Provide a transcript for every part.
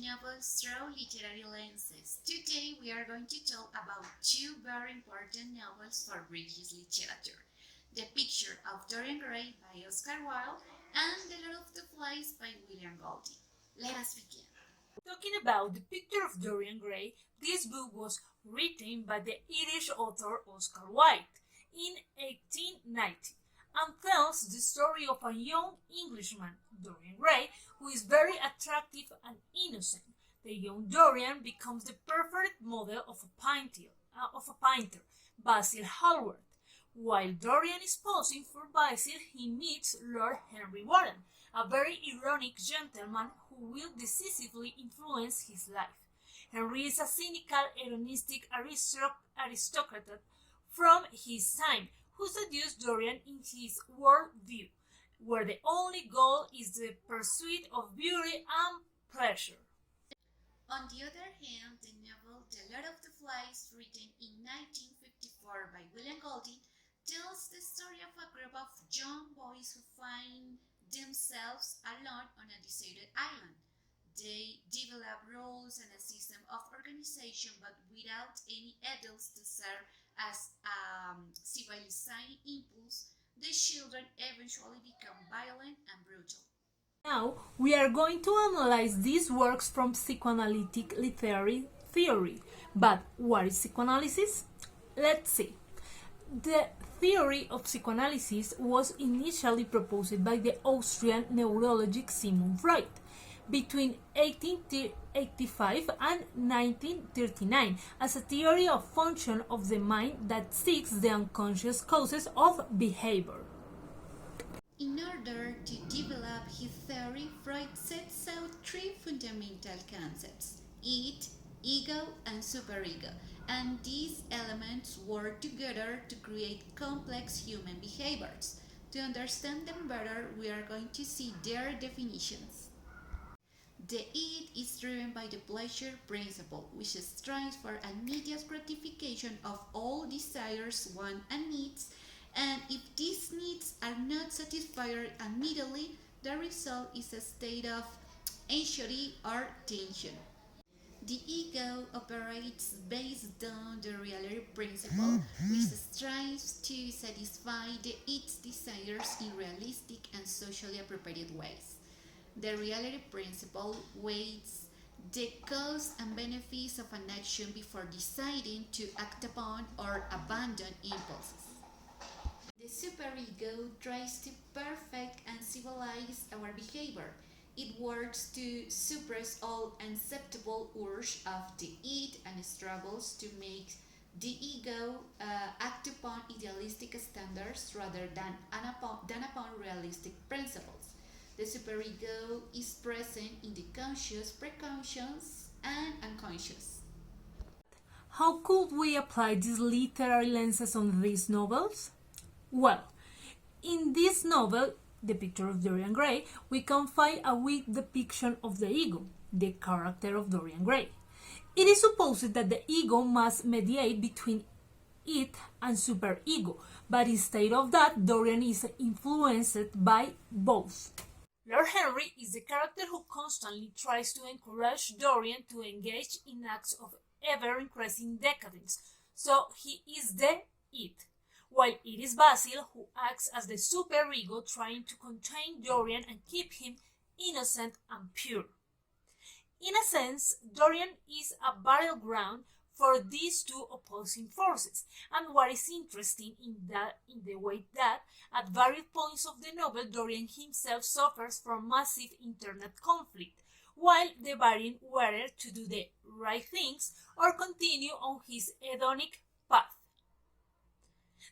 novels through literary lenses. Today we are going to talk about two very important novels for British literature. The Picture of Dorian Gray by Oscar Wilde and The Lord of the Flies by William Golding. Let us begin. Talking about The Picture of Dorian Gray, this book was written by the Irish author Oscar Wilde in 1890 and tells the story of a young Englishman, Dorian Gray, who is very attractive and innocent. The young Dorian becomes the perfect model of a painter, Basil Hallward. While Dorian is posing for Basil, he meets Lord Henry Warren, a very ironic gentleman who will decisively influence his life. Henry is a cynical, hedonistic aristocrat from his time who seduced Dorian in his world view, where the only goal is the pursuit of beauty and pleasure. On the other hand, the novel The Lord of the Flies, written in 1954 by William Golding, tells the story of a group of young boys who find themselves alone on a deserted island. They develop rules and a system of organization, but without any adults to serve as a civilizing impulse. The children eventually become violent and brutal. Now, we are going to analyze these works from psychoanalytic literary theory. But what is psychoanalysis? Let's see. The theory of psychoanalysis was initially proposed by the Austrian neurologist Sigmund Freud between 1885 and 1939 as a theory of function of the mind that seeks the unconscious causes of behavior. In order to develop his theory, Freud sets out three fundamental concepts: id, ego, and superego, and these elements work together to create complex human behaviors. To understand them better, we are going to see their definitions. The id is driven by the pleasure principle, which strives for immediate gratification of all desires, wants, and needs, and if these needs are not satisfied immediately, the result is a state of anxiety or tension. The ego operates based on the reality principle, which strives to satisfy its desires in realistic and socially appropriate ways. The reality principle weighs the costs and benefits of an action before deciding to act upon or abandon impulses. The superego tries to perfect and civilize our behavior. It works to suppress all unacceptable urge of the id and struggles to make the ego act upon idealistic standards rather than upon realistic principles. The superego is present in the conscious, preconscious, and unconscious. How could we apply these literary lenses on these novels? Well, in this novel, The Picture of Dorian Gray, we can find a weak depiction of the ego, the character of Dorian Gray. It is supposed that the ego must mediate between it and superego, but instead of that, Dorian is influenced by both. Lord Henry is the character who constantly tries to encourage Dorian to engage in acts of ever-increasing decadence, so he is the it, while it is Basil who acts as the superego, trying to contain Dorian and keep him innocent and pure. In a sense, Dorian is a battleground for these two opposing forces, and what is interesting in the way that at various points of the novel Dorian himself suffers from massive internal conflict, while debating whether to do the right things or continue on his hedonic path.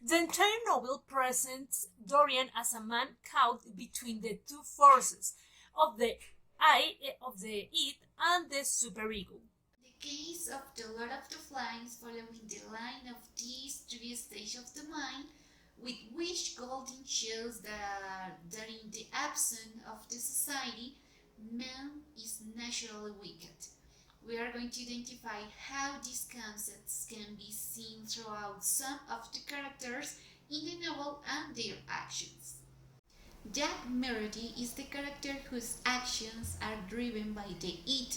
The entire novel presents Dorian as a man caught between the two forces of the id and the superego. The case of The Lord of the Flies, following the line of these three stages of the mind, with which Golding shows that in the absence of the society, man is naturally wicked. We are going to identify how these concepts can be seen throughout some of the characters in the novel and their actions. Jack Meredy is the character whose actions are driven by the id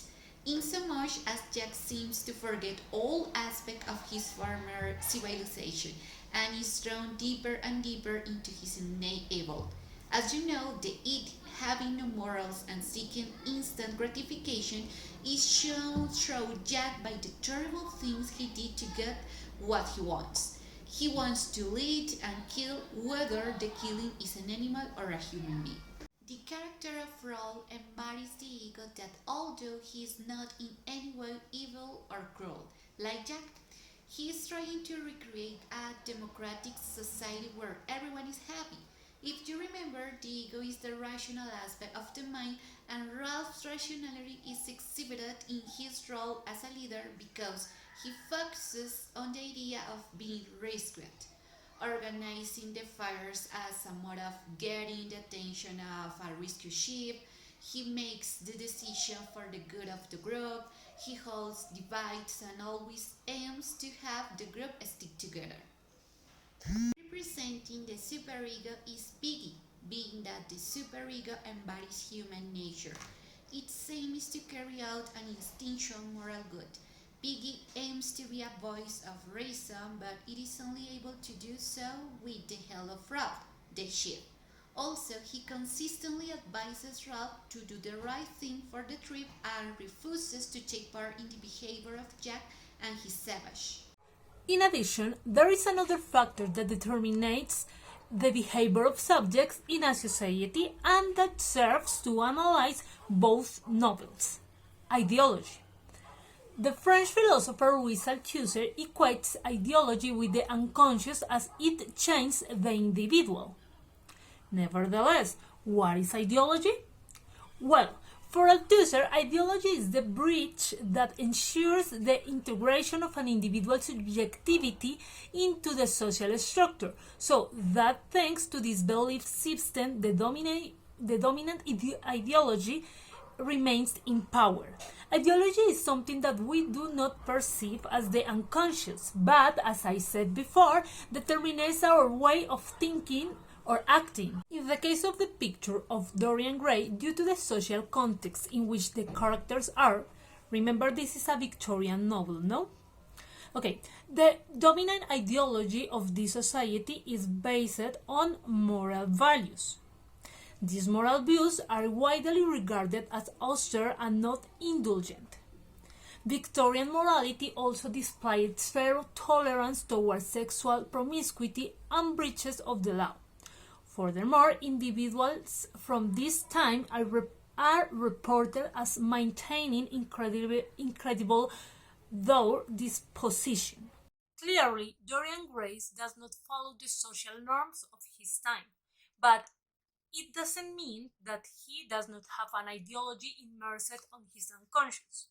insomuch as Jack seems to forget all aspects of his former civilization and is drawn deeper and deeper into his innate evil. As you know, the it, having no morals and seeking instant gratification, is shown through Jack by the terrible things he did to get what he wants. He wants to lead and kill, whether the killing is an animal or a human being. The character of Raoul embodies the ego that although he is not in any way evil or cruel, like Jack, he is trying to recreate a democratic society where everyone is happy. If you remember, the ego is the rational aspect of the mind, and Ralph's rationality is exhibited in his role as a leader because he focuses on the idea of being rescued, organizing the fires as a mode of getting the attention of a rescue ship. He makes the decision for the good of the group. He holds debates and always aims to have the group stick together. Representing the superego is Piggy, being that the superego embodies human nature. Its aim is to carry out an instinctual moral good. Piggy aims to be a voice of reason, but it is only able to do so with the help of Ralph, the sheep. Also, he consistently advises Ralph to do the right thing for the trip and refuses to take part in the behavior of Jack and his savage. In addition, there is another factor that determines the behavior of subjects in a society and that serves to analyze both novels: ideology. The French philosopher Louis Althusser equates ideology with the unconscious as it changes the individual. Nevertheless, what is ideology? Well, for Althusser, ideology is the bridge that ensures the integration of an individual's subjectivity into the social structure, so that thanks to this belief system, the dominant ideology remains in power. Ideology is something that we do not perceive as the unconscious, but, as I said before, determines our way of thinking or acting. In the case of the picture of Dorian Gray, due to the social context in which the characters are, remember this is a Victorian novel, no? Okay, the dominant ideology of this society is based on moral values. These moral views are widely regarded as austere and not indulgent. Victorian morality also displayed zero tolerance towards sexual promiscuity and breaches of the law. Furthermore, individuals from this time are reported as maintaining incredible though disposition. Clearly, Dorian Gray does not follow the social norms of his time, but it doesn't mean that he does not have an ideology immersed on his unconscious.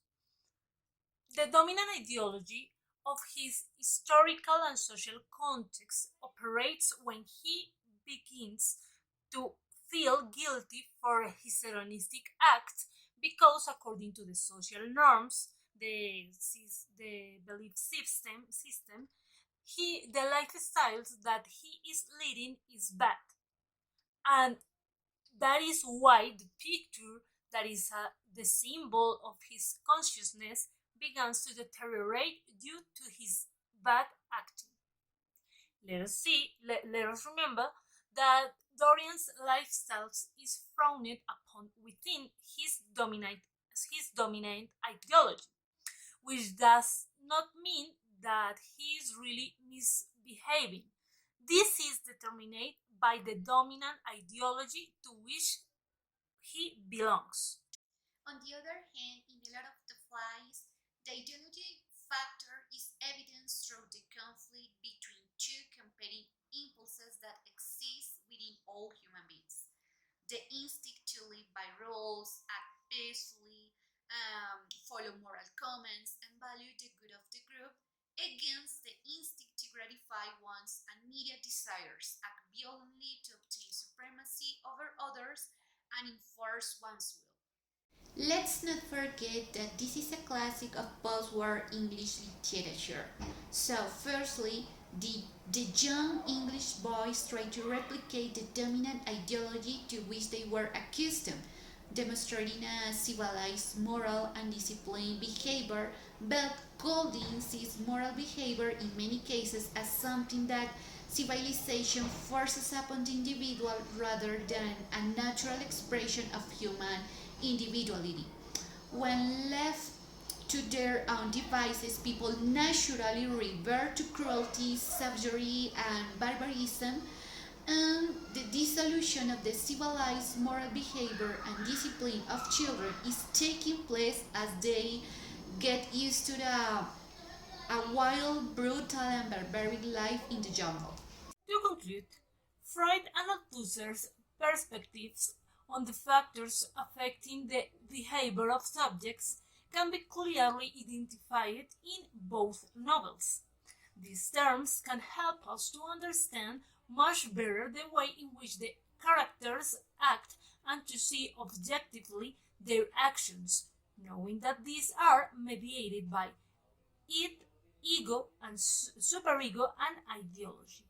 The dominant ideology of his historical and social context operates when he begins to feel guilty for his hedonistic acts because, according to the social norms, the belief system, the lifestyles that he is leading is bad, and that is why the picture that is the symbol of his consciousness begins to deteriorate due to his bad acting. Let us remember that Dorian's lifestyle is frowned upon within his dominant ideology, which does not mean that he is really misbehaving. This is determined by the dominant ideology to which he belongs. On the other hand, in The Lord of the Flies, the ideology factor is evidenced through the conflict between two competing impulses that exist within all human beings: the instinct to live by rules, act peacefully, follow moral commands, and value the good of the group, against the instinct to gratify one's immediate desires, act violently to obtain supremacy over others, and enforce one's will. Let's not forget that this is a classic of post-war English literature. So, firstly, the young English boys try to replicate the dominant ideology to which they were accustomed, demonstrating a civilized moral and disciplined behavior, but Golding sees moral behavior in many cases as something that civilization forces upon the individual rather than a natural expression of human individuality. When left to their own devices, people naturally revert to cruelty, savagery, and barbarism, and the dissolution of the civilized moral behavior and discipline of children is taking place as they get used to a wild, brutal, and barbaric life in the jungle. To conclude, Freud and Althusser's perspectives on the factors affecting the behavior of subjects can be clearly identified in both novels. These terms can help us to understand much better the way in which the characters act and to see objectively their actions, knowing that these are mediated by id, ego, and superego and ideology.